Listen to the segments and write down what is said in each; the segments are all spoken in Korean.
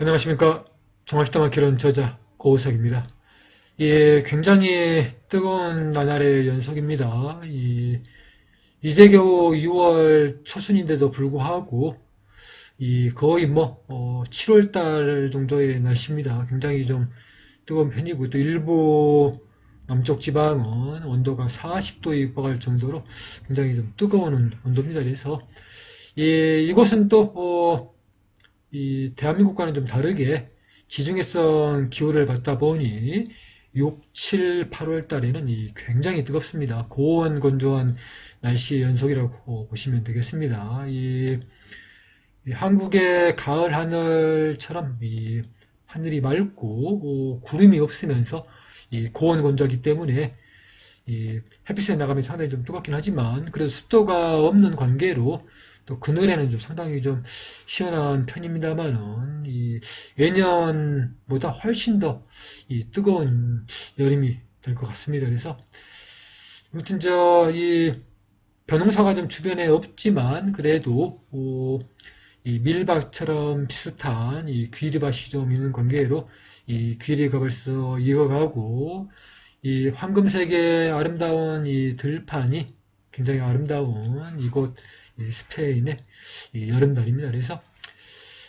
안녕하십니까. 종합시다마키론 저자 고우석입니다. 예, 굉장히 뜨거운 나날의 연속입니다. 이제 겨우 6월 초순인데도 불구하고 거의 7월 달 정도의 날씨입니다. 굉장히 좀 뜨거운 편이고 또 일부 남쪽 지방은 온도가 40도에 육박할 정도로 굉장히 좀 뜨거운 온도입니다. 그래서 이곳은 또 대한민국과는 좀 다르게 지중해성 기후를 받다 보니 6, 7, 8월 달에는 굉장히 뜨겁습니다. 고온 건조한 날씨의 연속이라고 보시면 되겠습니다. 이 한국의 가을 하늘처럼 하늘이 맑고 구름이 없으면서 고온 건조하기 때문에 햇빛에 나가면 상당히 좀 뜨겁긴 하지만 그래도 습도가 없는 관계로 또 그늘에는 좀 상당히 좀 시원한 편입니다만은 예년보다 훨씬 더 뜨거운 여름이 될 것 같습니다. 그래서 아무튼 벼농사가 좀 주변에 없지만 그래도 이 밀밭처럼 비슷한 귀리밭이 좀 있는 관계로 귀리가 벌써 익어가고 황금색의 아름다운 들판이 굉장히 아름다운 이곳 스페인의 여름날입니다. 그래서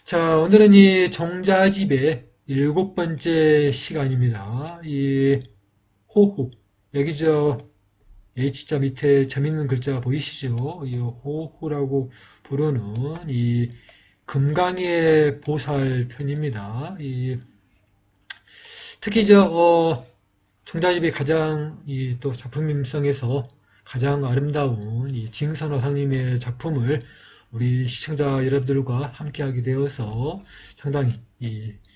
자, 오늘은 종자집의 7번째 시간입니다. 호호, 여기 H자 밑에 점 있는 글자 보이시죠? 이 호호라고 부르는 금강의 보살편입니다. 특히 종자집이 가장 또 작품임성에서 가장 아름다운 징선화상님의 작품을 우리 시청자 여러분들과 함께하게 되어서 상당히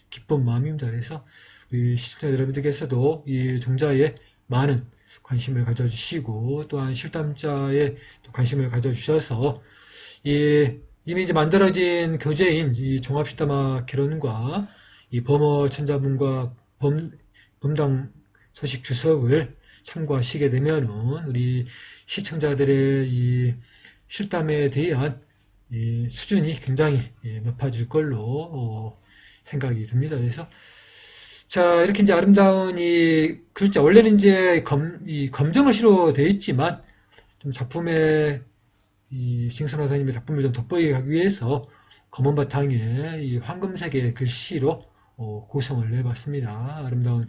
기쁜 마음입니다. 그래서 우리 시청자 여러분들께서도 이 종자에 많은 관심을 가져주시고 또한 실담자에 관심을 가져주셔서 이미 이제 만들어진 교재인 종합실담화 개론과 범어 천자문과 범당 소식 주석을 참고하시게 되면은 우리 시청자들의 실담에 대한 수준이 굉장히 높아질 걸로 생각이 듭니다. 그래서 자, 이렇게 이제 아름다운 글자, 원래는 이제 검정어시로 되어 있지만 좀 작품에 징선화 선생님의 작품을 좀 돋보이게 하기 위해서 검은 바탕에 황금색의 글씨로 구성을 해봤습니다. 아름다운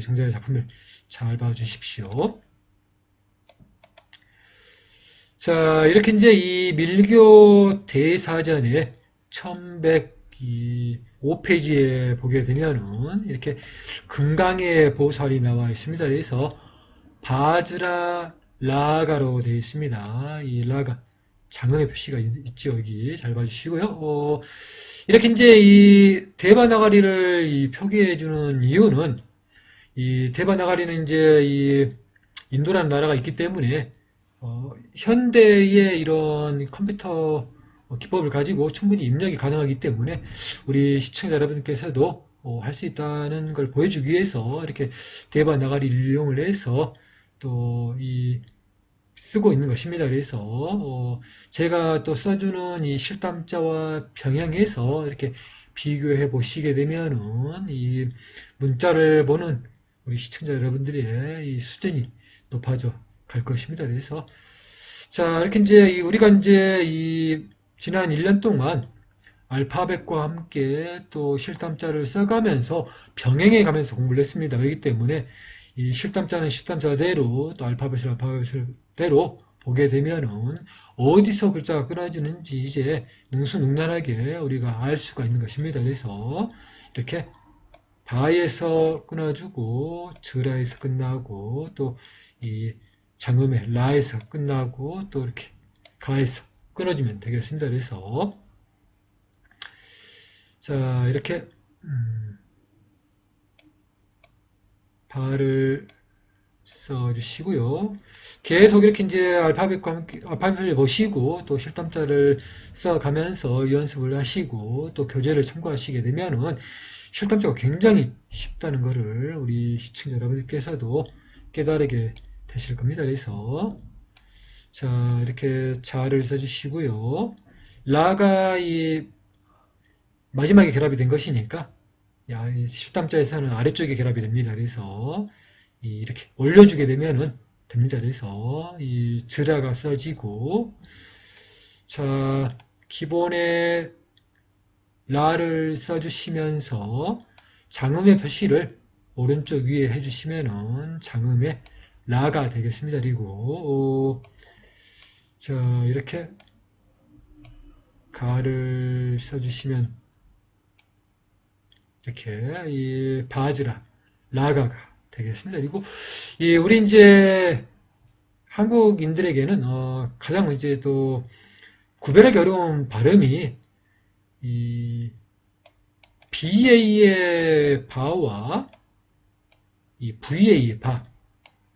정자의 작품을 잘 봐주십시오. 자, 이렇게 이제 이 밀교 대사전의 1105페이지에 보게 되면은 이렇게 금강의 보살이 나와 있습니다. 그래서 바즈라 라가로 되어 있습니다. 이 라가 장음의 표시가 있죠. 여기 잘 봐주시고요. 이렇게 이제 이 대바나가리를 표기해 주는 이유는 이 대바나가리는 이제 인도라는 나라가 있기 때문에 현대의 이런 컴퓨터 기법을 가지고 충분히 입력이 가능하기 때문에 우리 시청자 여러분께서도 할 수 있다는 걸 보여주기 위해서 이렇게 대바나가리를 이용을 해서 또 쓰고 있는 것입니다. 그래서 제가 또 써주는 이 실담자와 병행해서 이렇게 비교해 보시게 되면은 이 문자를 보는 우리 시청자 여러분들의 이 수준이 높아져 갈 것입니다. 그래서 자, 이렇게 이제 우리가 이제 지난 1년 동안 알파벳과 함께 또 실담자를 써가면서 병행해 가면서 공부를 했습니다. 그렇기 때문에 이 실담자는 실담자대로 또 알파벳을 알파벳대로 보게 되면은 어디서 글자가 끊어지는지 이제 능수능란하게 우리가 알 수가 있는 것입니다. 그래서 이렇게 바에서 끊어주고 즈라에서 끝나고 또 장음의 라에서 끝나고 또 이렇게 가에서 끊어주면 되겠습니다. 그래서 자, 이렇게 바를 써주시고요. 계속 이렇게 이제 알파벳을 보시고 또 실담자를 써가면서 연습을 하시고 또 교재를 참고하시게 되면은 실담자가 굉장히 쉽다는 것을 우리 시청자 여러분들께서도 깨달게 되실 겁니다. 그래서 자, 이렇게 자를 써주시고요. 라가 마지막에 결합이 된 것이니까 이 실담자에서는 아래쪽에 결합이 됩니다. 그래서 이렇게 올려주게 되면은 됩니다. 그래서 이 드라가 써지고 자 기본에 라를 써주시면서 장음의 표시를 오른쪽 위에 해주시면은 장음의 라가 되겠습니다. 그리고 자 이렇게 가를 써주시면 이렇게 이 바즈라 라가가 되겠습니다. 그리고 우리 이제 한국인들에게는 가장 이제 또 구별하기 어려운 발음이 이 BA의 바와 이 VA의 바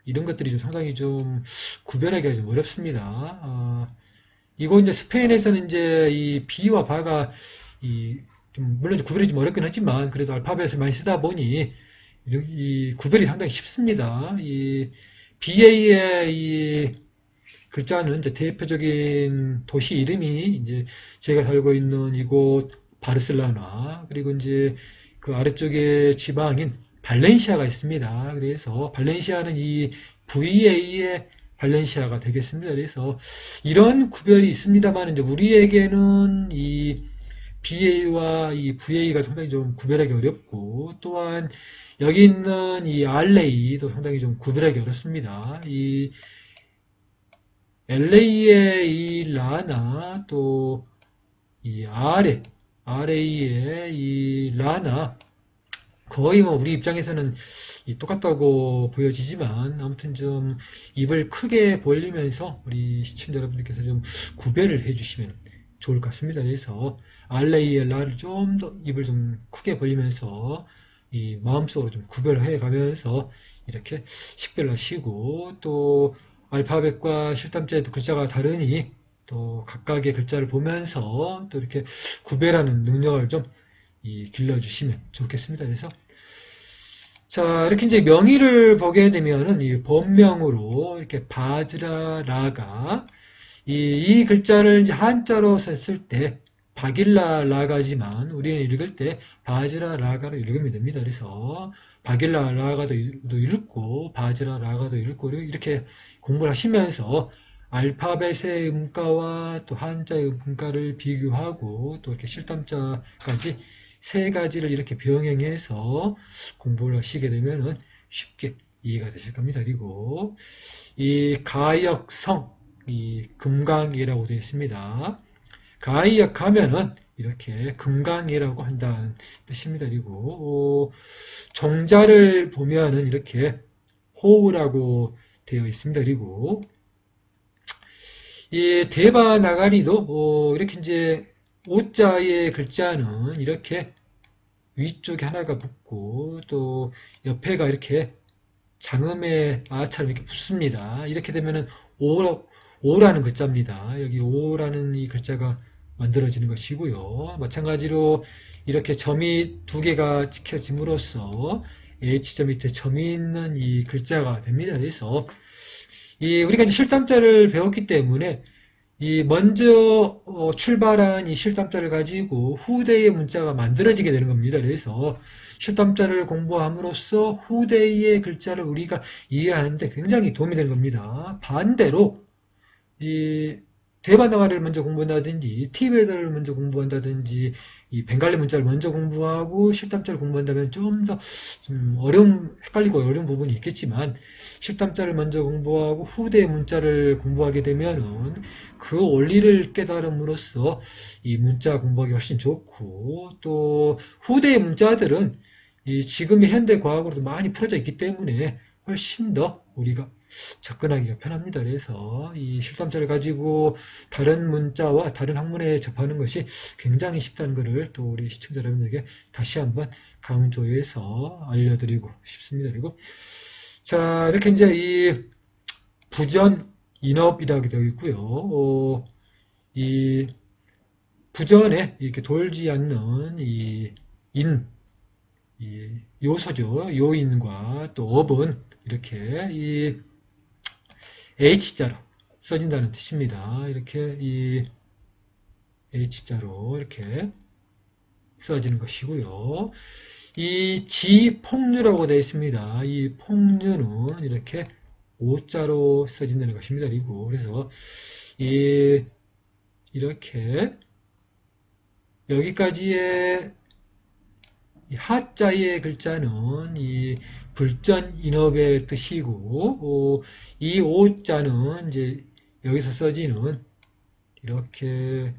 이런 것들이 좀 상당히 좀 구별하기가 좀 어렵습니다. 이거 이제 스페인에서는 이제 이 B와 바가 좀 물론 구별이 좀 어렵긴 하지만 그래도 알파벳을 많이 쓰다 보니 이 구별이 상당히 쉽습니다. 이 BA의 이 글자는 이제 대표적인 도시 이름이 이제 제가 살고 있는 이곳 바르셀로나 그리고 이제 그 아래쪽에 지방인 발렌시아가 있습니다. 그래서 발렌시아는 이 VA의 발렌시아가 되겠습니다. 그래서 이런 구별이 있습니다만 이제 우리에게는 이 BA와 이 VA가 상당히 좀 구별하기 어렵고 또한 여기 있는 이 RA도 상당히 좀 구별하기 어렵습니다. 이 LA의 이 라나 또 이 RA의 이 라나 거의 뭐 우리 입장에서는 똑같다고 보여지지만 아무튼 좀 입을 크게 벌리면서 우리 시청자 여러분들께서 좀 구별을 해주시면 좋을 것 같습니다. 그래서 RA의 라를 좀 더 입을 좀 크게 벌리면서 이 마음속으로 좀 구별해 가면서 이렇게 식별하시고 또 알파벳과 실담자에도 글자가 다르니 또 각각의 글자를 보면서 또 이렇게 구별하는 능력을 좀 길러주시면 좋겠습니다. 그래서 자 이렇게 이제 명의를 보게 되면은 이 본명으로 이렇게 바즈라 라가 이 글자를 이제 한자로 썼을 때 바길라 라가지만 우리는 읽을 때 바즈라 라가로 읽으면 됩니다. 그래서 바길라 라가도 읽고 바즈라 라가도 읽고 이렇게 공부를 하시면서 알파벳의 음가와 또 한자의 음가를 비교하고 또 이렇게 실담자까지 세 가지를 이렇게 병행해서 공부를 하시게 되면은 쉽게 이해가 되실 겁니다. 그리고 이 가역성 이 금강이라고 되어 있습니다. 가역 하면은 이렇게 금강이라고 한다는 뜻입니다. 그리고 정자를 보면은 이렇게 호우라고 되어 있습니다. 그리고 이 대바 나가리도 이렇게 이제 오자의 글자는 이렇게 위쪽에 하나가 붙고 또 옆에가 이렇게 장음의 아처럼 이렇게 붙습니다. 이렇게 되면은 오라는 글자입니다. 여기 오라는 이 글자가 만들어지는 것이고요. 마찬가지로 이렇게 점이 두 개가 찍혀짐으로써 H점 밑에 점이 있는 이 글자가 됩니다. 그래서 우리가 이제 실담자를 배웠기 때문에 먼저 출발한 이 실담자를 가지고 후대의 문자가 만들어지게 되는 겁니다. 그래서 실담자를 공부함으로써 후대의 글자를 우리가 이해하는데 굉장히 도움이 되는 겁니다. 반대로 이 대바나와를 먼저 공부한다든지 티베트를 먼저 공부한다든지 이 벵갈리 문자를 먼저 공부하고 실담자를 공부한다면 좀 더 좀 헷갈리고 어려운 부분이 있겠지만 실담자를 먼저 공부하고 후대 문자를 공부하게 되면은 그 원리를 깨달음으로써 이 문자 공부하기 훨씬 좋고 또 후대의 문자들은 이 지금의 현대 과학으로도 많이 풀어져 있기 때문에 훨씬 더 우리가 접근하기가 편합니다. 그래서 이 실담자를 가지고 다른 문자와 다른 학문에 접하는 것이 굉장히 쉽다는 것을 또 우리 시청자 여러분들에게 다시 한번 강조해서 알려드리고 싶습니다. 그리고 자 이렇게 이제 이 부전 인업이라고 되어 있고요. 이 부전에 이렇게 돌지 않는 이 요소죠. 요인과 또 업은 이렇게 이 H자로 써진다는 뜻입니다. 이렇게 이 H자로 이렇게 써지는 것이고요. 이 지폭류라고 되어 있습니다. 이 폭류는 이렇게 오자로 써진다는 것입니다. 그래서 이렇게 여기까지의 하자의 글자는 이 불전인업의 뜻이고, 이 오자는 이제 여기서 써지는 이렇게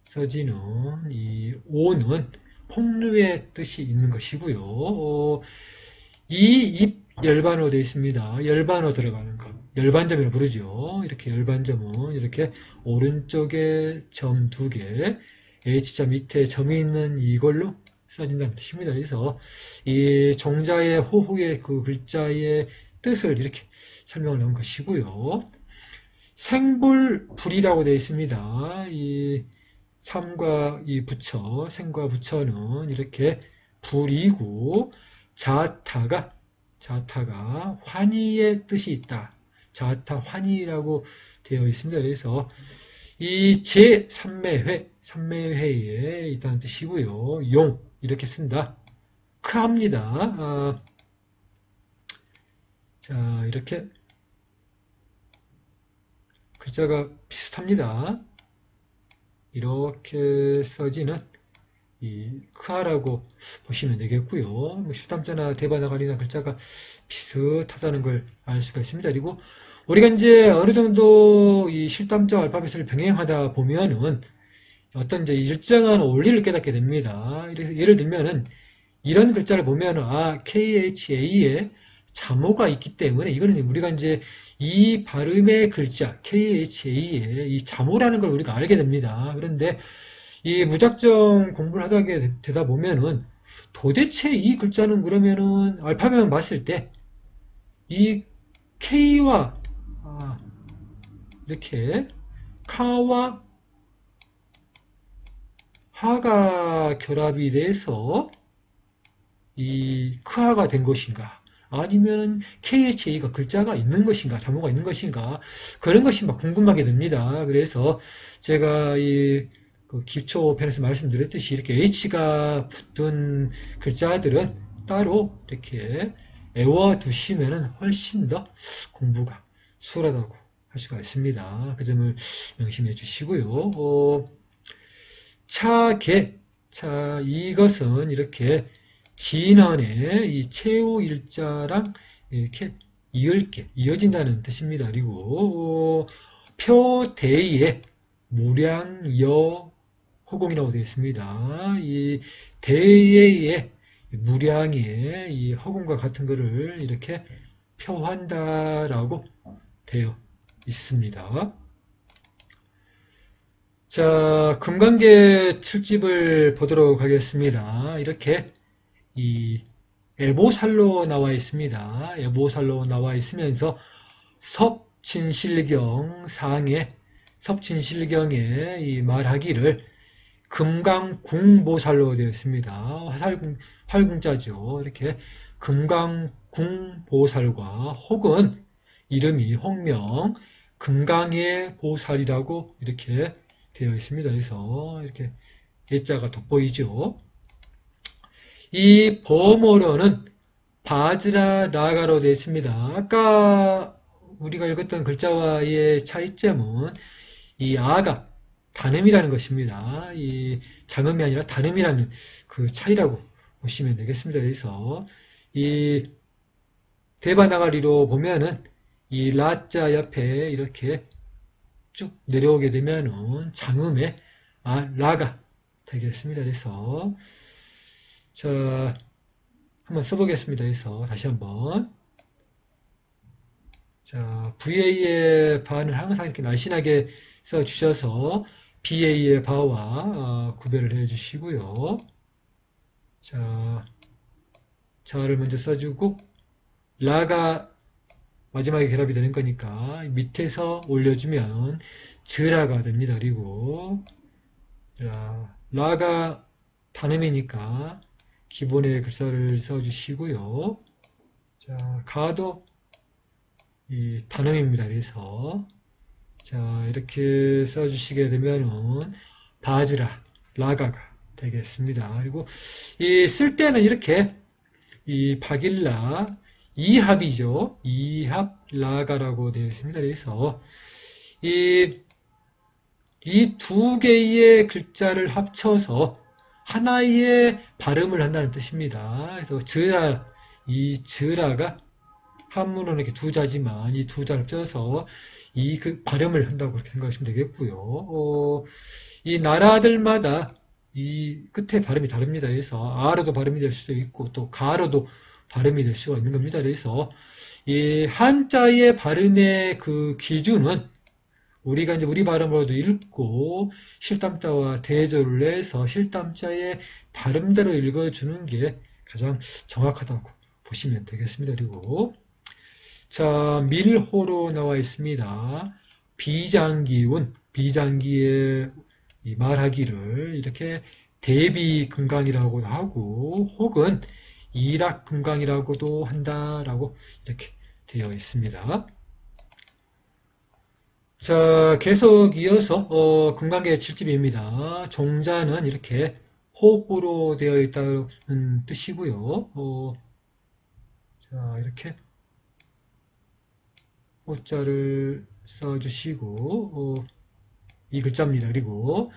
써지는 이 오는 폭류의 뜻이 있는 것이고요. 이 입 열반으로 되어 있습니다. 열반으로 들어가는 것. 열반점이라고 부르죠. 이렇게 열반점은 이렇게 오른쪽에 점 두 개, H자 밑에 점이 있는 이걸로 써진다는 뜻입니다. 그래서 이 종자의 호후의 그 글자의 뜻을 이렇게 설명을 한 것이고요. 생불불이라고 되어 있습니다. 이 삼과 이 부처, 생과 부처는 이렇게 불이고, 자타가 환희의 뜻이 있다. 자타 환희라고 되어 있습니다. 그래서 이 삼매회에 있다는 뜻이고요. 용 이렇게 쓴다. 크합니다. 자, 이렇게 글자가 비슷합니다. 이렇게 써지는 이 크하라고 보시면 되겠고요. 뭐 슈담자나 대바나갈이나 글자가 비슷하다는 걸 알 수가 있습니다. 그리고 우리가 이제 어느 정도 이 실담자 알파벳을 병행하다 보면은 어떤 이제 일정한 원리를 깨닫게 됩니다. 그래서 예를 들면은 이런 글자를 보면은 KHA에 자모가 있기 때문에 이거는 우리가 이제 이 발음의 글자 KHA에 이 자모라는 걸 우리가 알게 됩니다. 그런데 이 무작정 공부를 하다 되다 보면은 도대체 이 글자는 그러면은 알파벳만 봤을 때 이 K와 이렇게 카와 하가 결합이 돼서 이 크하가 된 것인가? 아니면 KHA가 글자가 있는 것인가? 자모가 있는 것인가? 그런 것이 막 궁금하게 됩니다. 그래서 제가 그 기초편에서 말씀드렸듯이 이렇게 H가 붙은 글자들은 따로 이렇게 외워두시면 훨씬 더 공부가 수월하다고 할 수가 있습니다. 그 점을 명심해 주시고요. 이것은 이렇게 진언의 이 최후 일자랑 이렇게 이어진다는 뜻입니다. 그리고 표대의 무량여 허공이라고 되어 있습니다. 이 대의 무량의 이 허공과 같은 것을 이렇게 표한다라고 되어 있습니다. 자, 금강계 7집을 보도록 하겠습니다. 이렇게 이 애보살로 나와 있습니다. 애보살로 나와 있으면서 섭진실경상에 섭진실경에 이 말하기를 금강궁보살로 되어 있습니다. 활궁자죠. 이렇게 금강궁보살과 혹은 이름이 혹명 금강의 보살이라고 이렇게 되어 있습니다. 그래서 이렇게 예자가 돋보이죠. 이 범어로는 바즈라 라가로 되어 있습니다. 아까 우리가 읽었던 글자와의 차이점은 이 아가 단음이라는 것입니다. 이 장음이 아니라 단음이라는 그 차이라고 보시면 되겠습니다. 그래서 이 대바나가리로 보면은 이 라자 옆에 이렇게 쭉 내려오게 되면은 장음의 라가 되겠습니다. 그래서 자, 한번 써보겠습니다. 그래서 다시 한번 자, VA의 바는 항상 이렇게 날씬하게 써주셔서 BA의 바와 구별을 해주시고요. 자, 자를 먼저 써주고 라가 마지막에 결합이 되는 거니까 밑에서 올려주면 즈라가 됩니다. 그리고 라가 단음이니까 기본의 글자를 써주시고요. 자, 가도 이 단음입니다. 그래서 자, 이렇게 써주시게 되면은 바즈라, 라가가 되겠습니다. 그리고 쓸 때는 이렇게 이 바길라 이합이죠. 이합 라가라고 되어 있습니다. 그래서 이 두 개의 글자를 합쳐서 하나의 발음을 한다는 뜻입니다. 그래서 이 즈라가 한문으로는 이렇게 두 자지만 이 두 자를 합쳐서 그 발음을 한다고 그렇게 생각하시면 되겠고요. 이 나라들마다 이 끝에 발음이 다릅니다. 그래서 아로도 발음이 될 수도 있고 또 가로도 발음이 될 수가 있는 겁니다. 그래서 이 한자의 발음의 그 기준은 우리가 이제 우리 발음으로도 읽고 실담자와 대조를 해서 실담자의 발음대로 읽어주는 게 가장 정확하다고 보시면 되겠습니다. 그리고 자 밀호로 나와 있습니다. 비장기운, 비장기의 이 말하기를 이렇게 대비금강이라고도 하고 혹은 일학금강이라고도 한다라고 이렇게 되어 있습니다. 자, 계속 이어서 금강계 7집입니다. 종자는 이렇게 호흡으로 되어 있다는 뜻이고요. 자, 이렇게 호자를 써주시고 이 글자입니다. 그리고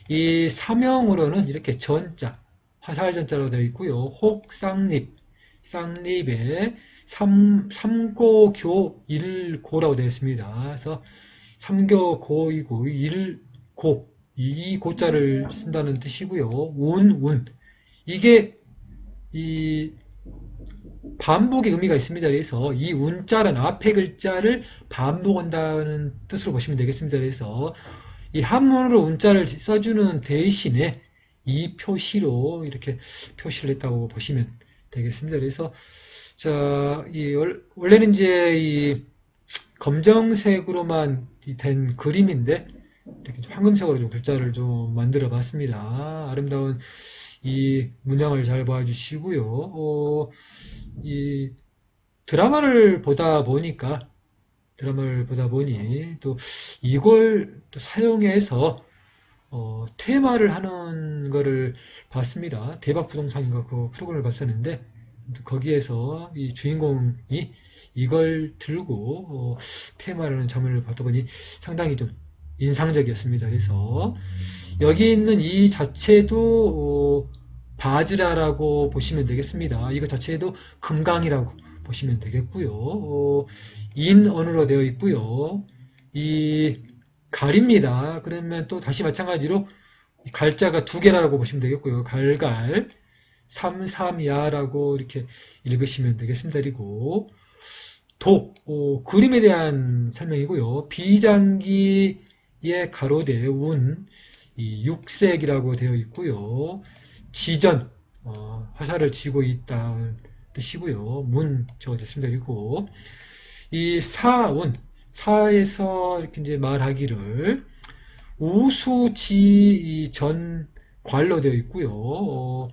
이 사명으로는 이렇게 전자, 화살전자로 되어 있고요. 혹, 쌍립, 쌍립에 삼고교 일고라고 되어 있습니다. 그래서 삼교고이고 일고 이 고자를 쓴다는 뜻이고요. 운 이게 이 반복의 의미가 있습니다. 그래서 이 운자라는 앞에 글자를 반복한다는 뜻으로 보시면 되겠습니다. 그래서 이 한문으로 운자를 써주는 대신에 이 표시로 이렇게 표시를 했다고 보시면 되겠습니다. 그래서 자, 원래는 이제 이 검정색으로만 된 그림인데 이렇게 황금색으로 좀 글자를 좀 만들어 봤습니다. 아름다운 이 문양을 잘 봐주시고요. 이 드라마를 보다 보니 또 이걸 또 사용해서 테마를 하는 거를 봤습니다. 대박부동산인가 그 프로그램을 봤었는데 거기에서 이 주인공이 이걸 들고 테마를 하는 장면을 봤다 보니 상당히 좀 인상적이었습니다. 그래서 여기 있는 이 자체도 바즈라라고 보시면 되겠습니다. 이거 자체도 금강이라고 보시면 되겠고요. 인언으로 되어 있고요. 이 갈입니다. 그러면 또 다시 마찬가지로 갈자가 두 개라고 보시면 되겠고요. 갈갈, 삼삼야라고 이렇게 읽으시면 되겠습니다. 그리고 그림에 대한 설명이고요. 비장기의 가로대 운, 이 육색이라고 되어 있고요. 지전, 화살을 쥐고 있다는 뜻이고요. 문 적어졌습니다. 그리고 이 사운, 사에서 이렇게 이제 말하기를 우수지 전 괄로 되어 있고요.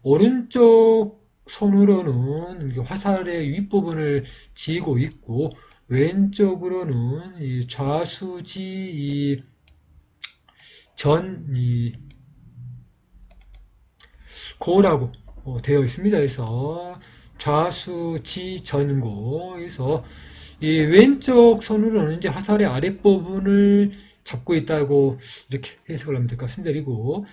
오른쪽 손으로는 화살의 윗부분을 쥐고 있고 왼쪽으로는 이 좌수지 전 고라고 되어 있습니다. 그래서 좌수지 전고 그래서 이 왼쪽 손으로는 이제 화살의 아랫부분을 잡고 있다고 이렇게 해석을 하면 될 것 같습니다. 그리고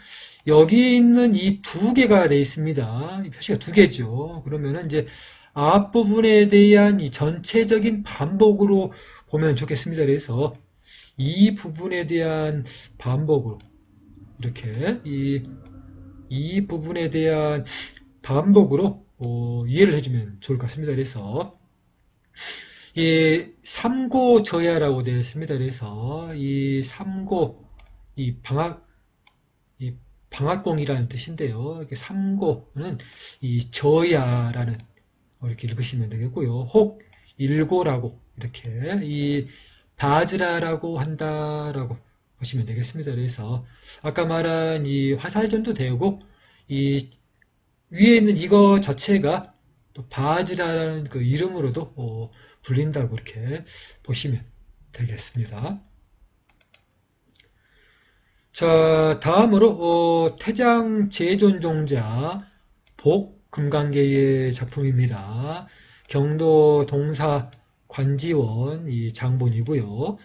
여기 있는 이 두 개가 되어 있습니다. 이 표시가 두 개죠. 그러면은 이제 앞부분에 대한 이 전체적인 반복으로 보면 좋겠습니다. 그래서 이 부분에 대한 반복으로 이렇게 이 부분에 대한 반복으로 이해를 해주면 좋을 것 같습니다. 그래서 이 삼고저야라고 되어 있습니다. 그래서 이 삼고 이 방학공이라는 뜻인데요. 이렇게 삼고는 이 저야라는 이렇게 읽으시면 되겠고요. 혹 일고라고 이렇게 이 바즈라라고 한다라고 보시면 되겠습니다. 그래서 아까 말한 이 화살전도 되고 이 위에 있는 이거 자체가 또 바즈라라는 그 이름으로도 불린다고 이렇게 보시면 되겠습니다. 자, 다음으로 태장 제존종자 복금강계의 작품입니다. 경도 동사 관지원 이 장본이고요.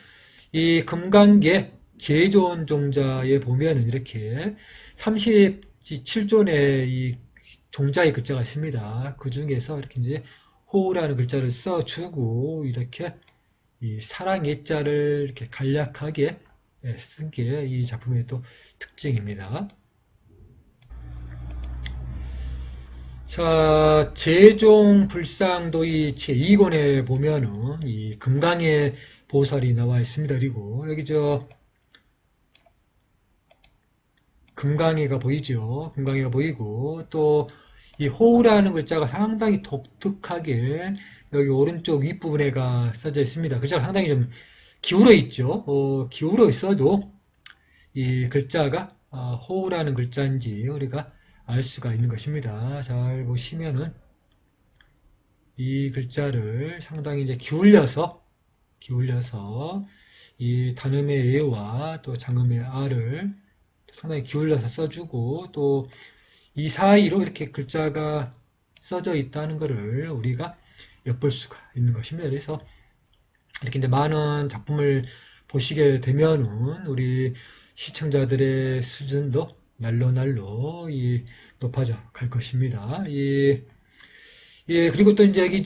이 금강계 제존종자에 보면은 이렇게 37존의 이 종자의 글자가 있습니다. 그 중에서 이렇게 이제 호라는 글자를 써주고 이렇게 이 사랑의 자를 이렇게 간략하게 쓴 게 이 작품의 또 특징입니다. 자, 제종불상도의 제2권에 보면은 이 금강의 보살이 나와 있습니다. 그리고 여기 금강이가 보이죠. 금강이가 보이고 또 이 호우라는 글자가 상당히 독특하게 여기 오른쪽 윗부분에가 써져 있습니다. 글자가 상당히 좀 기울어 있죠. 기울어 있어도 이 글자가 호우라는 글자인지 우리가 알 수가 있는 것입니다. 잘 보시면은 이 글자를 상당히 이제 기울여서 이 단음의 에와 또 장음의 아를 상당히 기울여서 써주고 또 이 사이로 이렇게 글자가 써져 있다는 것을 우리가 엿볼 수가 있는 것입니다. 그래서 이렇게 이제 많은 작품을 보시게 되면은 우리 시청자들의 수준도 날로 높아져 갈 것입니다. 그리고 또 이제 여기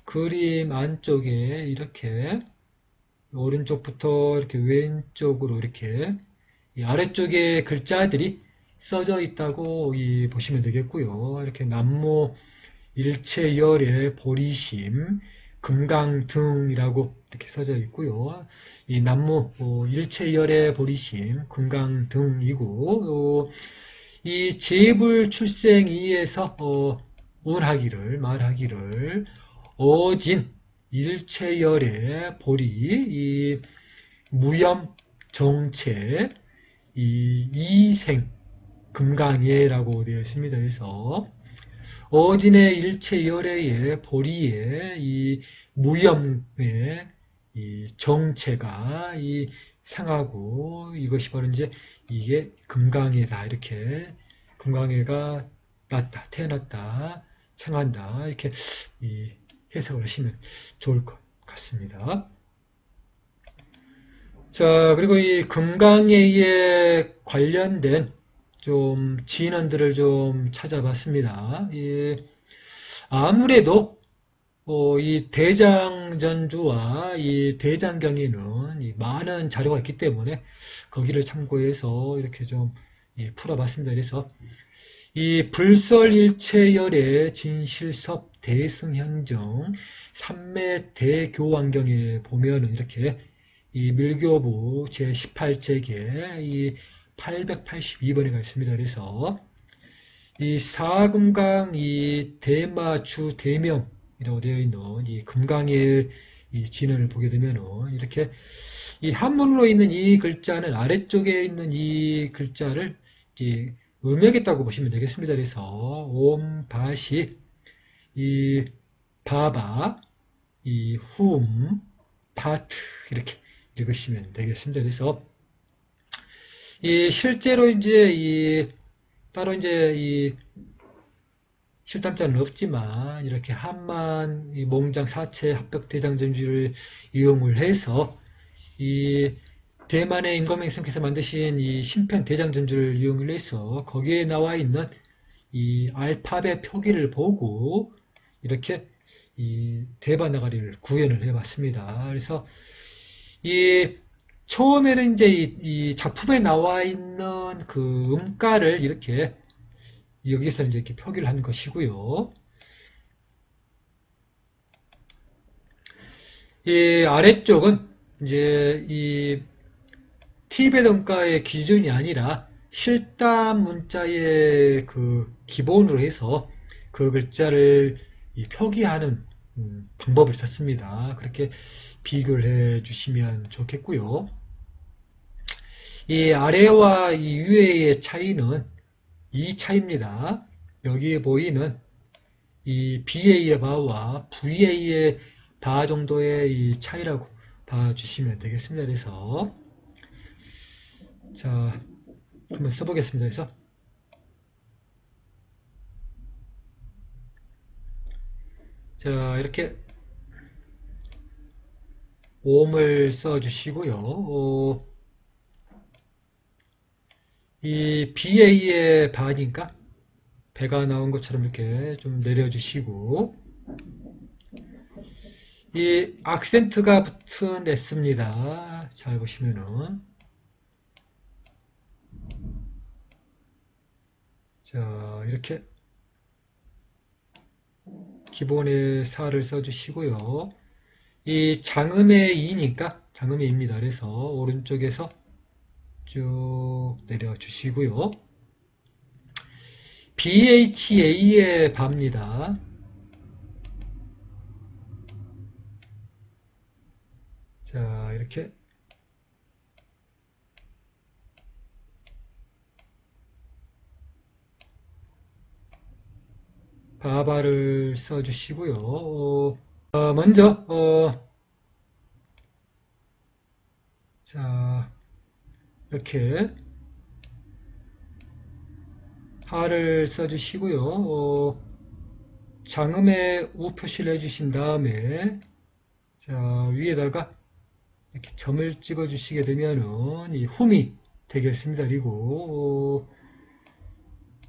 그림 안쪽에 이렇게 오른쪽부터 이렇게 왼쪽으로 이렇게 이 아래쪽에 글자들이 써져 있다고 보시면 되겠고요. 이렇게 남모 일체열의 보리심, 금강등이라고 이렇게 써져 있고요. 이 남모 일체열의 보리심, 금강등이고 이 제불출생이에서 운하기를 말하기를 어진 일체열의 보리 이 무염 정체 이 이생 금강예라고 되어 있습니다. 그래서 어진의 일체열의 보리의 이 무염의 이 정체가 이 상하고 이것이 바로 이제 이게 금강예다 이렇게 금강예가 났다 태어났다 상한다 이렇게 해석을 하시면 좋을 것 같습니다. 자, 그리고 이 금강예에 관련된 좀 진언들을 좀 찾아봤습니다. 아무래도 이 대장전주와 이 대장경에는 이 많은 자료가 있기 때문에 거기를 참고해서 이렇게 좀 풀어봤습니다. 그래서 이 불설일체열의 진실섭 대승현정 삼매 대교환경에 보면은 이렇게 이 밀교부 제18책에 이 882번에가 있습니다. 그래서 이 사금강 이 대마주 대명이라고 되어 있는 이 금강의 이 진언을 보게 되면은 이렇게 이 한문으로 있는 이 글자는 아래쪽에 있는 이 글자를 이제 음역했다고 보시면 되겠습니다. 그래서 옴바시 이 바바 이 파트 이렇게 읽으시면 되겠습니다. 그래서 실제로 이제 따로 이제 실담자는 없지만 이렇게 한만 몽장 사체 합벽 대장전주를 이용을 해서 이 대만의 임금행성께서 만드신 이 신편 대장전주를 이용을 해서 거기에 나와 있는 이 알파벳 표기를 보고 이렇게 이 대바나가리를 구현을 해봤습니다. 그래서 처음에는 이제 이 작품에 나와 있는 그 음가를 이렇게 여기서 이제 이렇게 표기를 하는 것이고요. 이 아래쪽은 이제 이 티베트 음가의 기준이 아니라 실담 문자의 그 기본으로 해서 그 글자를 표기하는 방법을 썼습니다. 그렇게 비교를 해 주시면 좋겠고요. 이 아래와 이 위의 차이는 이 차이입니다. 여기에 보이는 이 BA의 바와 VA의 바 정도의 이 차이라고 봐주시면 되겠습니다. 그래서 자, 한번 써보겠습니다. 그래서 자, 이렇게 옴을 써주시고요. 이 BA의 바니까 배가 나온 것처럼 이렇게 좀 내려주시고, 이 악센트가 붙은 S입니다. 잘 보시면은. 자, 이렇게 기본의 사를 써주시고요. 이 장음의 이니까 장음의 입니다. 그래서 오른쪽에서 쭉 내려주시고요. BHA의 바입니다. 자, 이렇게 바바를 써주시고요. 먼저 자, 이렇게 하를 써주시고요. 장음의 우 표시를 해주신 다음에 자, 위에다가 이렇게 점을 찍어 주시게 되면은 이 훔이 되겠습니다. 그리고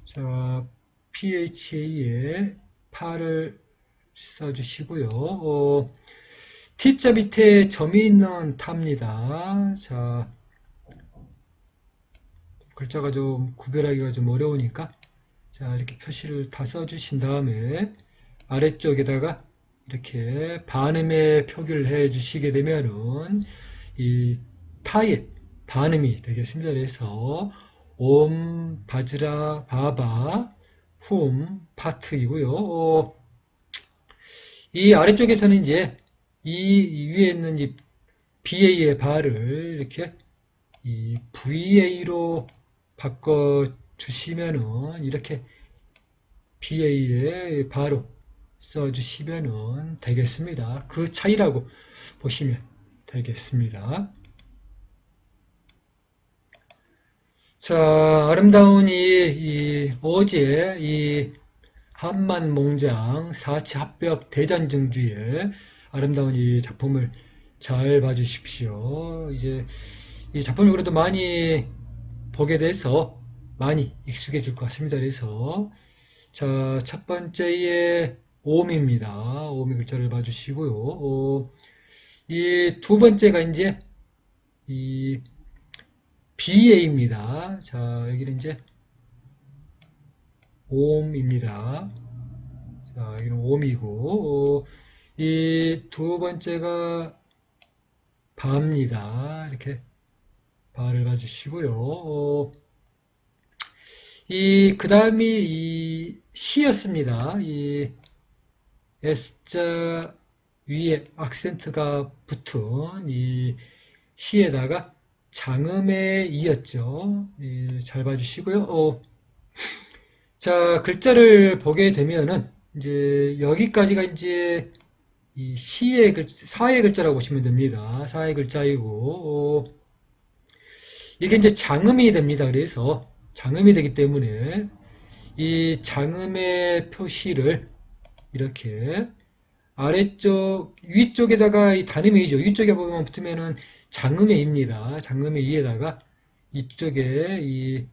자, PHA에 파를 써주시고요. T자 밑에 점이 있는 타입니다. 자, 글자가 좀 구별하기가 좀 어려우니까 자, 이렇게 표시를 다 써주신 다음에 아래쪽에다가 이렇게 반음의 표기를 해 주시게 되면은 이 타의 반음이 되겠습니다. 그래서 옴, 바즈라, 바바, 훔, 파트이고요. 이 아래쪽에서는 이제 이 위에 있는 이 BA의 바를 이렇게 이 VA로 바꿔 주시면은 이렇게 BA의 바로 써주시면 되겠습니다. 그 차이라고 보시면 되겠습니다. 자, 아름다운 이 어제 이 한만몽장 사치합벽 대잔증주의 아름다운 이 작품을 잘 봐주십시오. 이제 이 작품을 그래도 많이 보게 돼서 많이 익숙해질 것 같습니다. 그래서 자, 첫 번째의 오음입니다. 오음의 글자를 봐주시고요. 이 두 번째가 이제 이 BA입니다. 자, 여기는 이제 오음입니다. 자, 여기는 오음이고 이 두 번째가 바입니다. 이렇게 바를 봐주시고요. 그 다음이 이 시였습니다. 이 S자 위에 악센트가 붙은 이 시에다가 장음의 이였죠. 잘 봐주시고요. 자, 글자를 보게 되면은 이제 여기까지가 이제 이 시의 사의 글자라고 보시면 됩니다. 사의 글자이고 이게 이제 장음이 됩니다. 그래서 장음이 되기 때문에 이 장음의 표시를 이렇게 아래쪽 위쪽에다가 이 단음의 이죠. 위쪽에 보면 붙으면은 장음의 입니다. 장음의 이에다가 이쪽에 이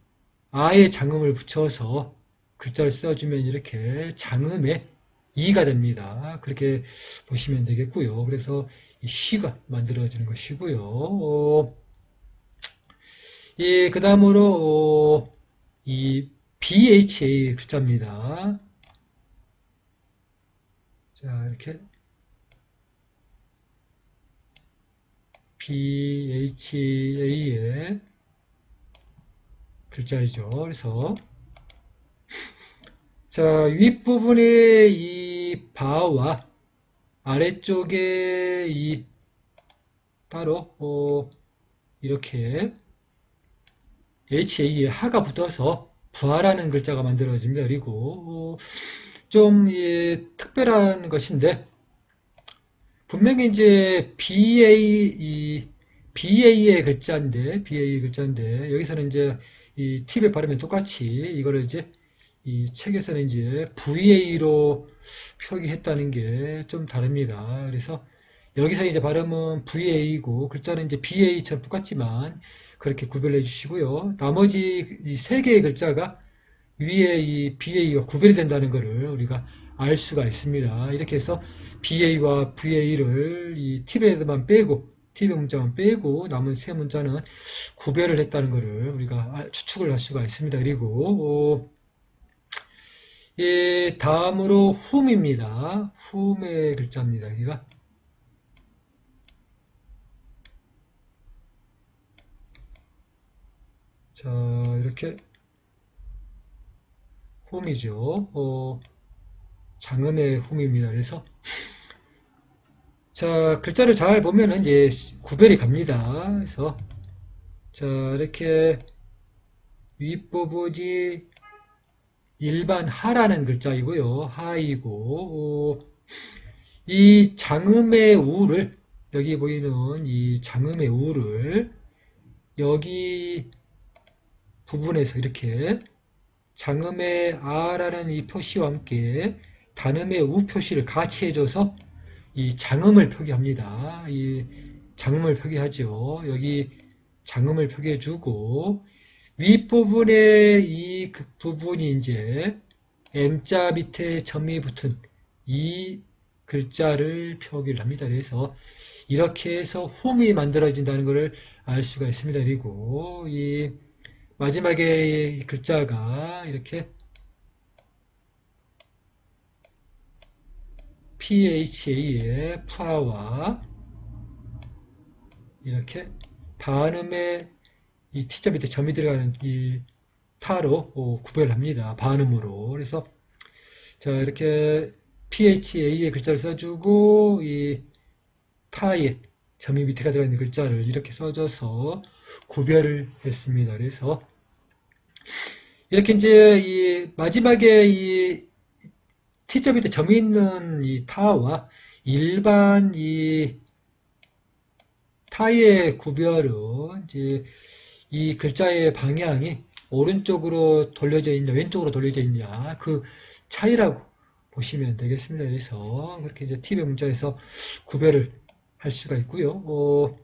아의 장음을 붙여서 글자를 써주면 이렇게 장음의 이가 됩니다. 그렇게 보시면 되겠고요. 그래서 이 시가 만들어지는 것이고요. 그 다음으로 이 BHA 글자입니다. 자, 이렇게 BHA의 글자이죠. 그래서 자, 윗부분에 이 바와 아래쪽에 이 바로 이렇게 HA에 하가 붙어서 부하라는 글자가 만들어집니다. 그리고 좀 특별한 것인데 분명히 이제 BA의 글자인데, 여기서는 이제 이 팁에 바르면 똑같이 이거를 이제 이 책에서는 이제 VA로 표기했다는 게 좀 다릅니다. 그래서 여기서 이제 발음은 VA이고 글자는 이제 BA처럼 똑같지만 그렇게 구별해 주시고요. 나머지 이 세 개의 글자가 위에 이 BA와 구별이 된다는 것을 우리가 알 수가 있습니다. 이렇게 해서 BA와 VA를 이 팁에만 빼고 팁의 문자만 빼고 남은 세 문자는 구별을 했다는 것을 우리가 추측을 할 수가 있습니다. 그리고 다음으로 whom입니다. whom의 글자입니다. 여기가 자 이렇게 whom이죠. 장음의 whom입니다. 그래서 자 글자를 잘 보면은 이제 구별이 갑니다. 그래서 자 이렇게 윗부분이 일반 하라는 글자이고요. 하이고 이 장음의 우를 여기 보이는 이 장음의 우를 여기 부분에서 이렇게 장음의 아라는 이 표시와 함께 단음의 우 표시를 같이 해줘서 이 장음을 표기합니다. 이 장음을 표기하죠. 여기 장음을 표기해주고 윗부분에 이 부분이 이제 M자 밑에 점이 붙은 이 글자를 표기를 합니다. 그래서 이렇게 해서 홈이 만들어진다는 것을 알 수가 있습니다. 그리고 이 마지막에 이 글자가 이렇게 PHA의 파와 이렇게 반음의 이 T자 밑에 점이 들어가는 이 타로 구별합니다. 반음으로. 그래서 자 이렇게 PHA의 글자를 써주고 이 타의 점이 밑에가 들어가는 글자를 이렇게 써줘서 구별을 했습니다. 그래서 이렇게 이제 이 마지막에 이 T자 밑에 점이 있는 이 타와 일반 이 타의 구별은 이제 이 글자의 방향이 오른쪽으로 돌려져 있냐 왼쪽으로 돌려져 있냐 그 차이라고 보시면 되겠습니다. 그래서 그렇게 이제 팁의 문자에서 구별을 할 수가 있고요.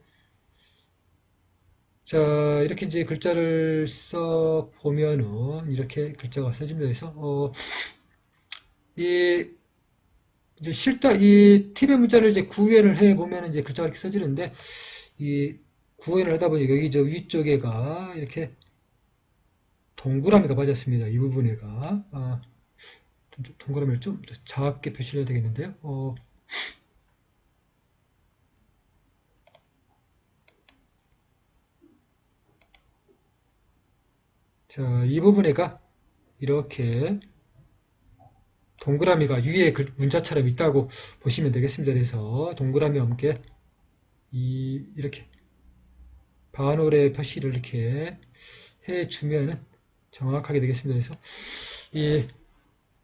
자 이렇게 이제 글자를 써 보면은 이렇게 글자가 써집니다. 그래서 이 이제 이 팁의 문자를 이제 구현을 해 보면 이제 글자가 이렇게 써지는데 이 구현을 하다 보니 여기 저 위쪽에가 이렇게 동그라미가 빠졌습니다. 이 부분에가 동그라미를 좀 더 작게 표시를 해야 되겠는데요. 자, 이 부분에가 이렇게 동그라미가 위에 문자처럼 있다고 보시면 되겠습니다. 그래서 동그라미와 함께 이렇게 반올의 표시를 이렇게 해주면 정확하게 되겠습니다. 그래서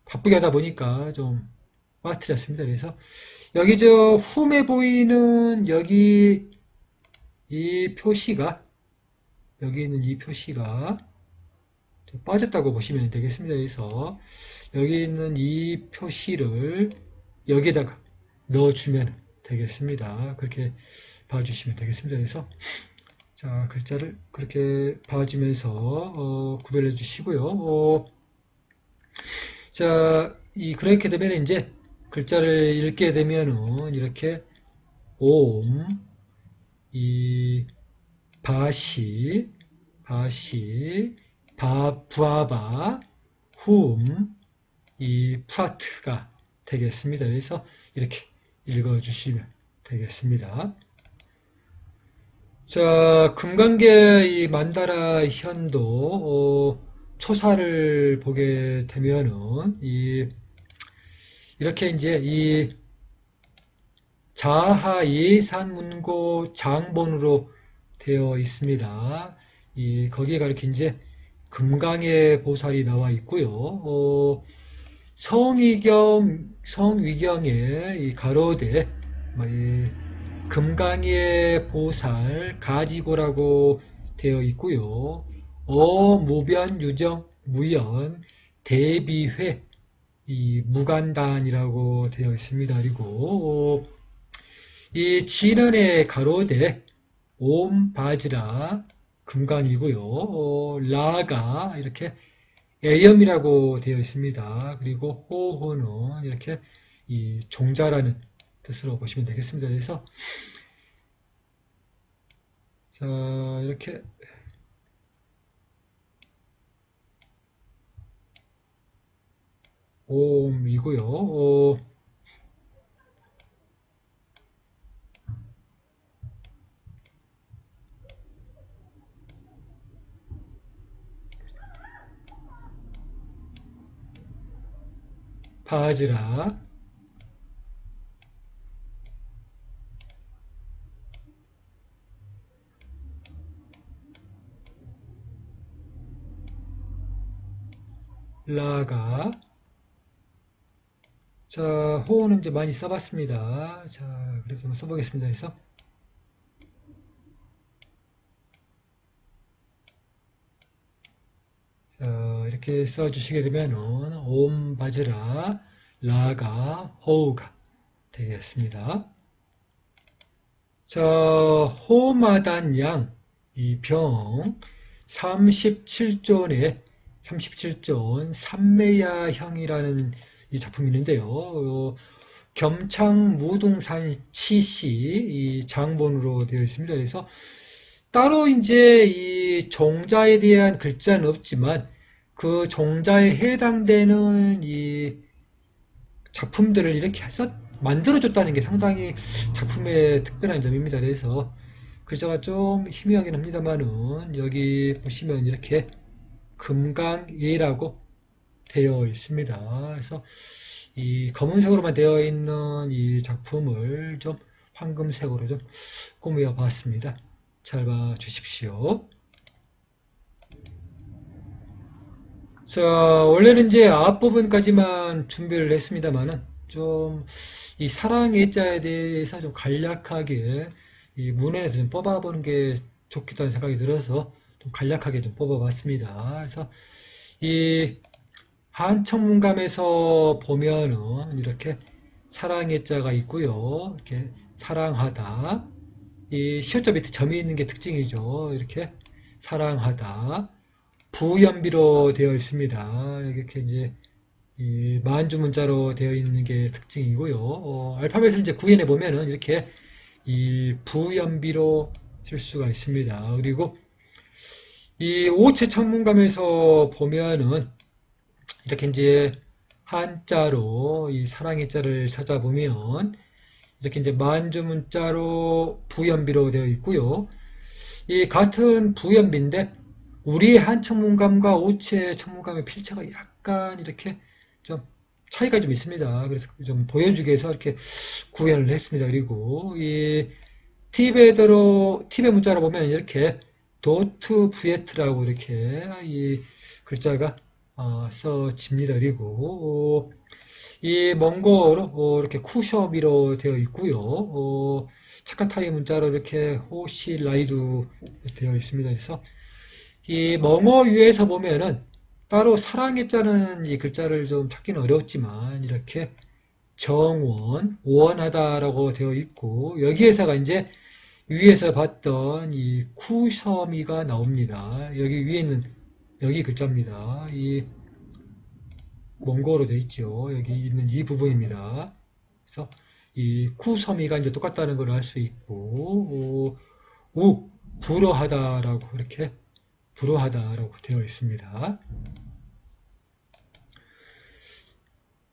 바쁘게 하다 보니까 좀 빠뜨렸습니다. 그래서 여기 저 홈에 보이는 여기 이 표시가 여기 있는 이 표시가 빠졌다고 보시면 되겠습니다. 그래서 여기 있는 이 표시를 여기에다가 넣어주면 되겠습니다. 그렇게 봐주시면 되겠습니다. 그래서 자 글자를 그렇게 봐주면서 구별해 주시고요. 자 그렇게 되면 이제 글자를 읽게 되면은 이렇게 옴, 이 바시, 부아바, 훔, 이 프라트가 되겠습니다. 그래서 이렇게 읽어주시면 되겠습니다. 자, 금강계 이 만다라 현도 초사를 보게 되면은 이렇게 이제 이 자하 예산문고 장본으로 되어 있습니다. 거기에 이렇게 이제 금강의 보살이 나와 있고요. 성위경의 이 가로대 금강의 보살 가지고라고 되어 있고요. 무변 유정 무연 대비회 이 무간단이라고 되어 있습니다. 그리고 이 진원의 가로대 옴바지라 금강이고요. 라가 이렇게 애염이라고 되어 있습니다. 그리고 호호는 이렇게 이 종자라는 뜻으로 보시면 되겠습니다. 그래서 자 이렇게 옴이고요. 바지라 라가 자 호는 이제 많이 써봤습니다. 자 그래서 한번 써보겠습니다. 그래서 이렇게 써주시게 되면은 옴 바지라 라가 호우가 되겠습니다. 자 호마단 양 이 병 37존의 37존 삼매야형이라는 이 작품이 있는데요. 겸창무동산 치시 이 장본으로 되어 있습니다. 그래서 따로 이제 이 종자에 대한 글자는 없지만 그 종자에 해당되는 이 작품들을 이렇게 해서 만들어줬다는 게 상당히 작품의 특별한 점입니다. 그래서 글자가 좀 희미하긴 합니다만은 여기 보시면 이렇게 금강예라고 되어 있습니다. 그래서 이 검은색으로만 되어 있는 이 작품을 좀 황금색으로 좀 꾸며 봤습니다. 잘 봐 주십시오. 자, 원래는 이제 앞부분까지만 준비를 했습니다만은 좀 이 사랑의 자에 대해서 좀 간략하게 이 문헌에서 좀 뽑아보는 게 좋겠다는 생각이 들어서 좀 간략하게 좀 뽑아봤습니다. 그래서 이 한천문감에서 보면은 이렇게 사랑의 자가 있고요. 이렇게 사랑하다. 이 시옷자 밑에 점이 있는 게 특징이죠. 이렇게 사랑하다. 부연비로 되어 있습니다. 이렇게 이제 이 만주문자로 되어 있는 게 특징이고요. 알파벳을 이제 구현해 보면은 이렇게 이 부연비로 쓸 수가 있습니다. 그리고 이 오체 창문감에서 보면은 이렇게 이제 한자로 이 사랑의 자를 찾아보면 이렇게 이제 만주문자로 부연비로 되어 있고요. 이 같은 부연비인데 우리의 한청문감과 오체 청문감의 필체가 약간 이렇게 좀 차이가 좀 있습니다. 그래서 좀 보여주기 위해서 이렇게 구현을 했습니다. 그리고 이 티베 문자로 보면 이렇게 도트 부에트라고 이렇게 이 글자가 써집니다. 그리고 이 몽고로 이렇게 쿠셔미로 되어 있고요. 차카타이 문자로 이렇게 호시라이두 되어 있습니다. 그래서 이 멍어유에서 보면은 따로 사랑의 자는 이 글자를 좀 찾기는 어렵지만 이렇게 정원, 원하다라고 되어 있고 여기에서가 이제 위에서 봤던 이 쿠셔미가 나옵니다. 여기 위에는 여기 글자입니다. 이 몽고로 되어 있죠. 여기 있는 이 부분입니다. 그래서 이 쿠서미가 이제 똑같다는 걸 알 수 있고 불어하다라고 이렇게 불어하다라고 되어 있습니다.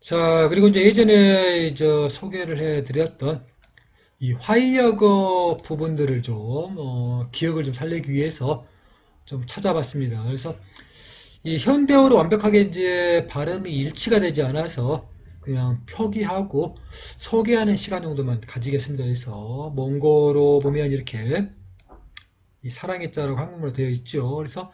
자, 그리고 이제 예전에 소개를 해드렸던 이 화이어거 부분들을 좀 기억을 좀 살리기 위해서 좀 찾아봤습니다. 그래서 이 현대어로 완벽하게 이제 발음이 일치가 되지 않아서 그냥 표기하고 소개하는 시간 정도만 가지겠습니다. 그래서 몽고로 보면 이렇게 이 사랑의 자라고 한국말로 되어 있죠. 그래서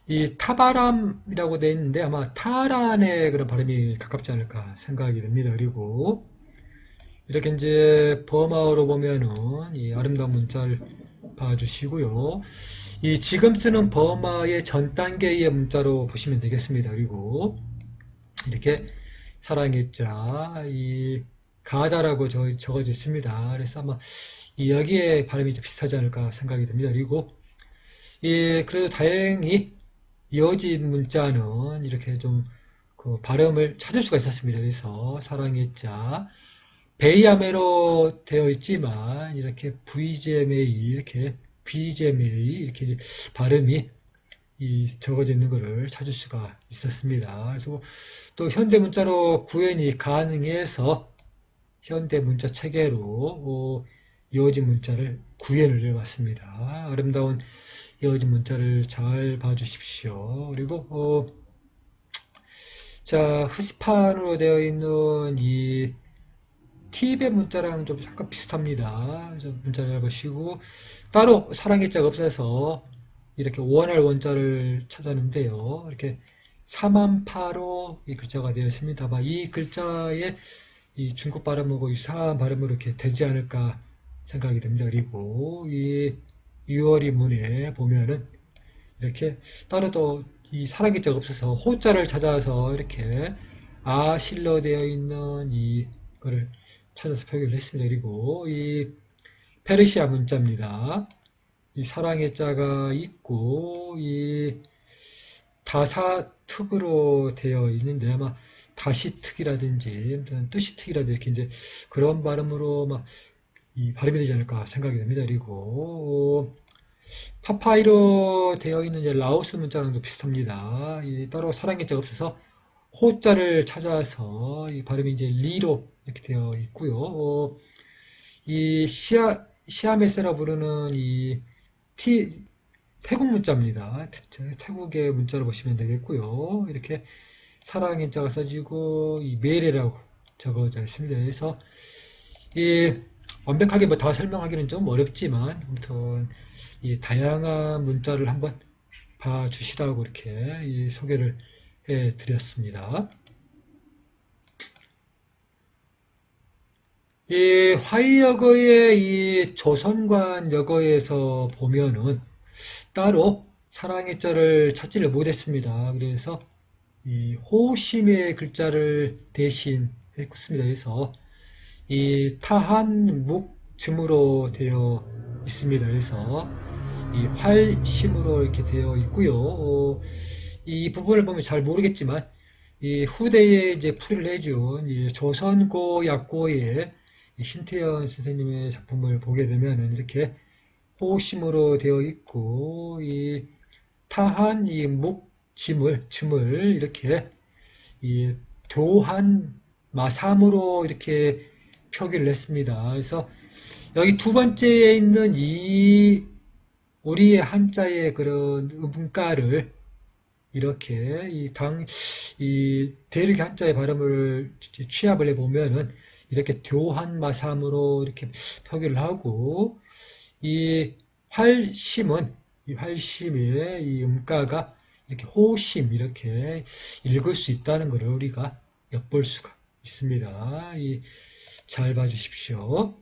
이 타바람이라고 되어 있는데 아마 타란의 그런 발음이 가깝지 않을까 생각이 듭니다. 그리고 이렇게 이제 버마어로 보면은 이 아름다운 문자를 봐주시고요. 이 지금 쓰는 버마의 전 단계의 문자로 보시면 되겠습니다. 그리고 이렇게 사랑의 자, 이 가자라고 적어져 있습니다. 그래서 아마 여기에 발음이 좀 비슷하지 않을까 생각이 듭니다. 그리고 그래도 다행히 이어진 문자는 이렇게 좀 그 발음을 찾을 수가 있었습니다. 그래서 사랑의 자, 베이아메로 되어 있지만 이렇게 VGMA 이렇게 BGMA 이렇게 발음이 적어져 있는 것을 찾을 수가 있었습니다. 그래서 또 현대 문자로 구현이 가능해서 현대 문자 체계로 이어진 문자를 구현을 해봤습니다. 아름다운 이어진 문자를 잘 봐주십시오. 그리고 자, 흐스판으로 되어 있는 이 티입의 문자랑 좀 약간 비슷합니다. 그래서 문자를 잘 보시고 따로 사랑의 자가 없어서 이렇게 원할 원자를 찾았는데요. 이렇게 4만파로 이 글자가 되어 있습니다. 아마 이 글자의 이 중국 발음하고 이상한 발음으로 이렇게 되지 않을까 생각이 듭니다. 그리고 이 유월이 문에 보면은 이렇게 따로 또 이 사랑의 자가 없어서 호자를 찾아서 이렇게 아실로 되어 있는 이거를 찾아서 표기를 했습니다. 그리고 이 페르시아 문자입니다. 이 사랑의 자가 있고 이 다사특으로 되어 있는데 아마 다시특이라든지 뜻이특이라든지 이렇게 이제 그런 발음으로 막 이 발음이 되지 않을까 생각이 됩니다. 그리고 파파이로 되어 있는 이제 라오스 문자랑도 비슷합니다. 따로 사랑의 자가 없어서 호자를 찾아서 이 발음이 이제 리로 이렇게 되어 있고요. 이 시아메세라 부르는 이 태국 문자입니다. 태국의 문자로 보시면 되겠고요. 이렇게 사랑의 자가 써지고 이 메레라고 적어져 있습니다. 그래서 이 완벽하게 뭐 다 설명하기는 좀 어렵지만 아무튼 이 다양한 문자를 한번 봐주시라고 이렇게 이 소개를 해드렸습니다. 이 화이역어의 이 조선관 역어에서 보면은 따로 사랑의 자를 찾지를 못했습니다. 그래서 이 호심의 글자를 대신 했습니다. 그래서 이 타한 묵즘으로 되어 있습니다. 그래서 이 활심으로 이렇게 되어 있고요. 이 부분을 보면 잘 모르겠지만 이 후대에 이제 풀이를 해준 이 조선고 약고의 신태연 선생님의 작품을 보게 되면 이렇게 호심으로 되어 있고 이 타한 이 묵짐을 이렇게 이 도한 마삼으로 이렇게 표기를 했습니다. 그래서 여기 두 번째에 있는 이 우리의 한자의 그런 음가를 이렇게 이 대륙 한자의 발음을 취합을 해보면은 이렇게 교한마삼으로 이렇게 표기를 하고 이 이 활심의 이 음가가 이렇게 호심 이렇게 읽을 수 있다는 것을 우리가 엿볼 수가 있습니다. 잘 봐주십시오.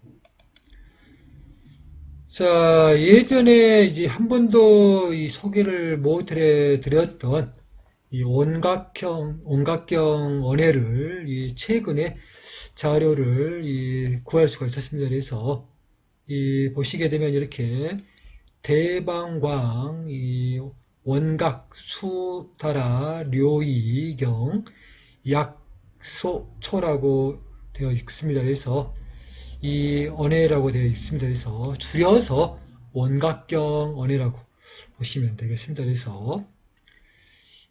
자, 예전에 이제 한 번도 이 소개를 못 해드렸던 이 온각경 언해를 최근에 자료를 구할 수가 있었습니다. 그래서 보시게 되면 이렇게 대방광, 원각, 수다라, 료이경, 약소초라고 되어 있습니다. 그래서 이 언해라고 되어 있습니다. 그래서 줄여서 원각경 언해라고 보시면 되겠습니다. 그래서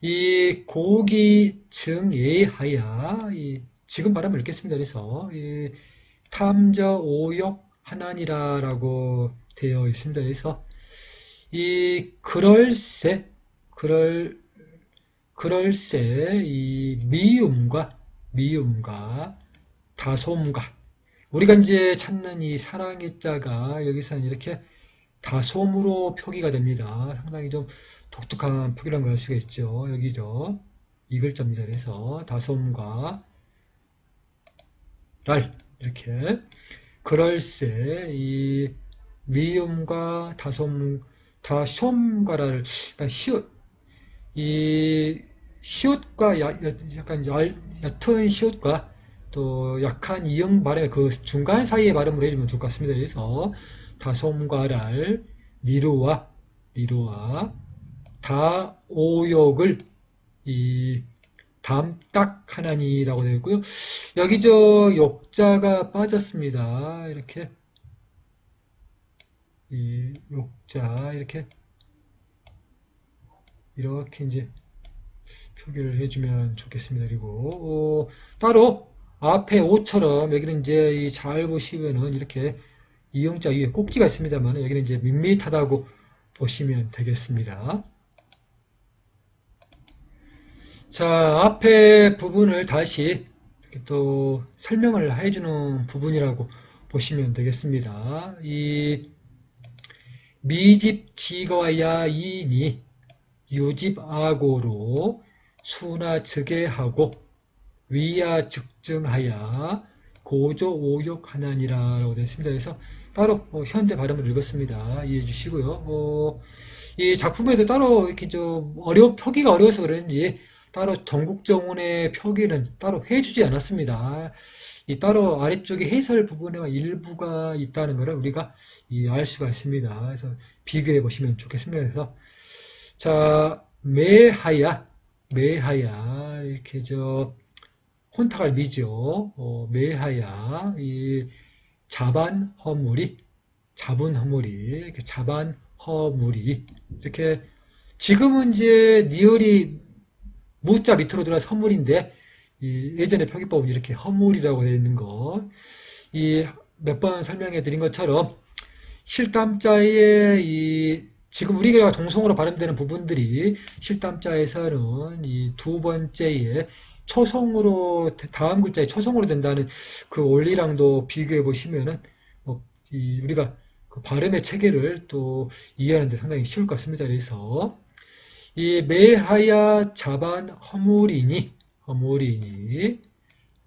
이 고기 증 예하야 지금 발음을 읽겠습니다. 그래서 탐저 오욕 하나니라라고 되어 있습니다. 그래서 이 그럴세 이 미음과 다솜과 우리가 이제 찾는 이 사랑의 자가 여기서는 이렇게 다솜으로 표기가 됩니다. 상당히 좀 독특한 표기라는 걸 알 수가 있죠. 여기죠. 이 글자입니다. 그래서 다솜과 랄 이렇게 그럴세 이 미음과 다솜과라를 이 시옷과 약간 옅은 시옷과 또 약한 이응 발음의 그 중간 사이의 발음을 해주면 좋을 것 같습니다. 그래서 다솜과랄 니루와 다오욕을 이 담딱 하나니라고 되어 있고요. 여기 저 욕자가 빠졌습니다. 이렇게 이 욕자 이렇게 이제 표기를 해주면 좋겠습니다. 그리고 따로 앞에 오처럼 여기는 이제 잘 보시면은 이렇게 이용자 위에 꼭지가 있습니다만 여기는 이제 밋밋하다고 보시면 되겠습니다. 자, 앞에 부분을 다시 이렇게 또 설명을 해주는 부분이라고 보시면 되겠습니다. 이 미집 지거야 이니 유집아고로 수나 즉계하고 위야 즉증하야 고조 오욕하나니라라고 되어 있습니다. 그래서 따로 현대 발음을 읽었습니다. 이해해 주시고요. 이 작품에도 따로 이렇게 좀 표기가 어려워서 그런지 따로 전국정원의 표기는 따로 해주지 않았습니다. 이 따로 아래쪽에 해설 부분에 일부가 있다는 것을 우리가 알 수가 있습니다. 그래서 비교해 보시면 좋겠습니다. 그래서 자, 매하야 이렇게 혼탁할 미죠. 매하야 이 자반 허물이 이렇게 자반 허물이 이렇게 지금은 이제 니을이 무자 밑으로 들어가서 허물인데 예전에 표기법은 이렇게 허물이라고 되어 있는 거 몇 번 설명해 드린 것처럼 실담자의 지금 우리가 동성으로 발음되는 부분들이 실담자에서는 이 두 번째에 초성으로 다음 글자에 초성으로 된다는 그 원리랑도 비교해 보시면은 우리가 그 발음의 체계를 또 이해하는 데 상당히 쉬울 것 같습니다. 그래서 이 매하야 자반 허물이니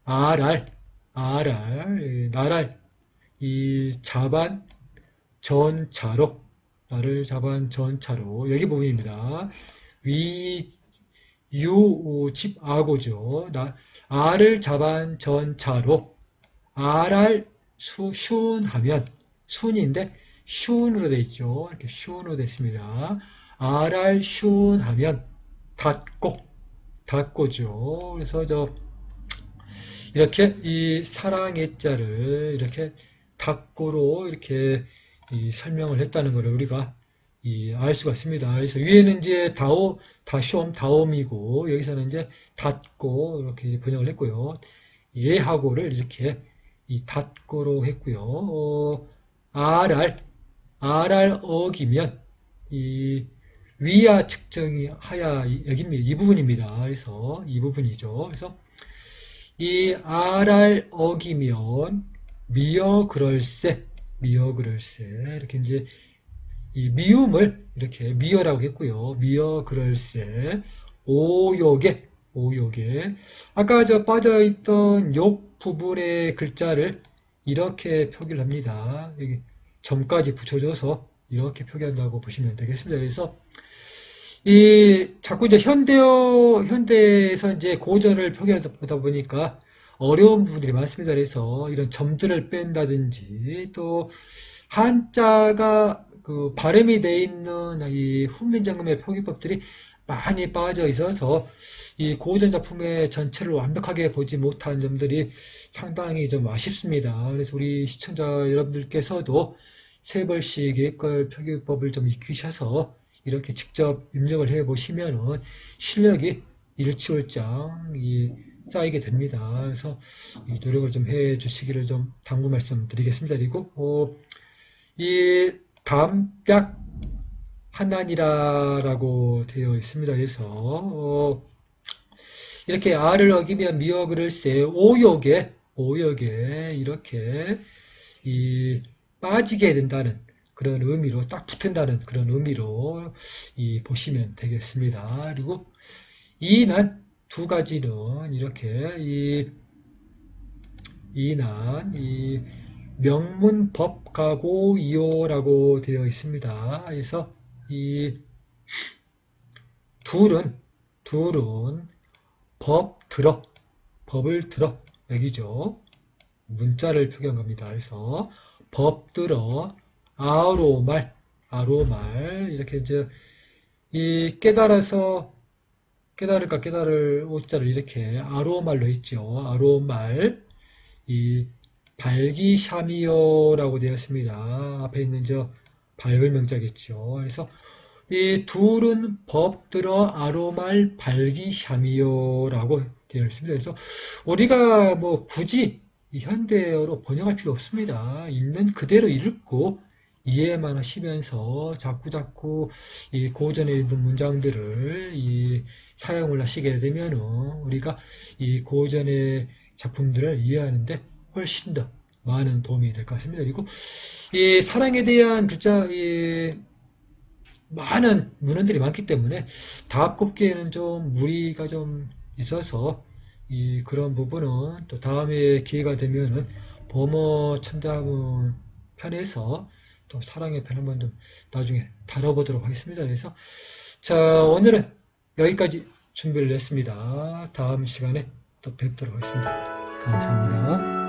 아랄 나랄 이 자반 전차로 나를 자반 전차로 여기 부분입니다. 집 아고죠. 아를 자반 전차로 아랄 슌하면 순인데 슌으로 되어 있죠. 이렇게 슌으로 되어 있습니다. 아랄 슌하면 닫고죠. 그래서 이렇게 이 사랑의 자를 이렇게 닫고로 이렇게 설명을 했다는 것을 우리가 알 수가 있습니다. 그래서 위에는 이제 다옴이고 여기서는 이제 닫고 이렇게 번역을 했고요. 예하고를 이렇게 닫고로 했고요. 아랄 어기면 위야 측정이 하야 여기입니다. 이 부분입니다. 그래서 이 부분이죠. 그래서 이 아랄 어기면 미어 그럴세 이렇게 이제 이 미음을 이렇게 미어라고 했고요. 미어 그럴세 오욕에 아까 빠져있던 욕 부분의 글자를 이렇게 표기를 합니다. 여기 점까지 붙여줘서 이렇게 표기한다고 보시면 되겠습니다. 그래서 자꾸 이제 현대에서 이제 고전을 표기하다 보니까 어려운 부분들이 많습니다. 그래서 이런 점들을 뺀다든지 또 한자가 그 발음이 되어 있는 이 훈민정음의 표기법들이 많이 빠져 있어서 이 고전 작품의 전체를 완벽하게 보지 못한 점들이 상당히 좀 아쉽습니다. 그래서 우리 시청자 여러분들께서도 세 번씩 예걸 표기법을 좀 익히셔서 이렇게 직접 입력을 해 보시면은 실력이 일치월장 쌓이게 됩니다. 그래서 이 노력을 좀 해 주시기를 좀 당부 말씀드리겠습니다. 그리고 이 담딱 하나니라라고 되어 있습니다. 그래서 이렇게 아를 어기면 미어 그럴세 오욕에 이렇게 빠지게 된다는 그런 의미로 딱 붙는다는 그런 의미로 보시면 되겠습니다. 그리고 이는 두 가지는 이렇게 이난, 이 명문 법가고 이요라고 되어 있습니다. 그래서 이 둘은 법 들어, 법을 들어, 여기죠. 문자를 표기한 겁니다. 그래서 법 들어, 아로말, 이렇게 이제 이 깨달을까 깨달을 오자를 이렇게 아로말로 했죠. 아로말, 이 발기샤미요라고 되어 있습니다. 앞에 있는 저 밝을 명자겠죠. 그래서 이 둘은 법들어 아로말 발기샤미요라고 되어 있습니다. 그래서 우리가 뭐 굳이 이 현대어로 번역할 필요 없습니다. 있는 그대로 읽고 이해만 하시면서 자꾸자꾸 이 고전에 있는 문장들을 이 사용을 하시게 되면은 우리가 이 고전의 작품들을 이해하는데 훨씬 더 많은 도움이 될 것 같습니다. 그리고 이 사랑에 대한 글자 이 많은 문헌들이 많기 때문에 다 꼽기에는 좀 무리가 좀 있어서 이 그런 부분은 또 다음에 기회가 되면은 범어 천자문 편에서 또 사랑의 편 한번 좀 나중에 다뤄보도록 하겠습니다. 그래서 자 오늘은 여기까지 준비를 했습니다. 다음 시간에 또 뵙도록 하겠습니다. 감사합니다.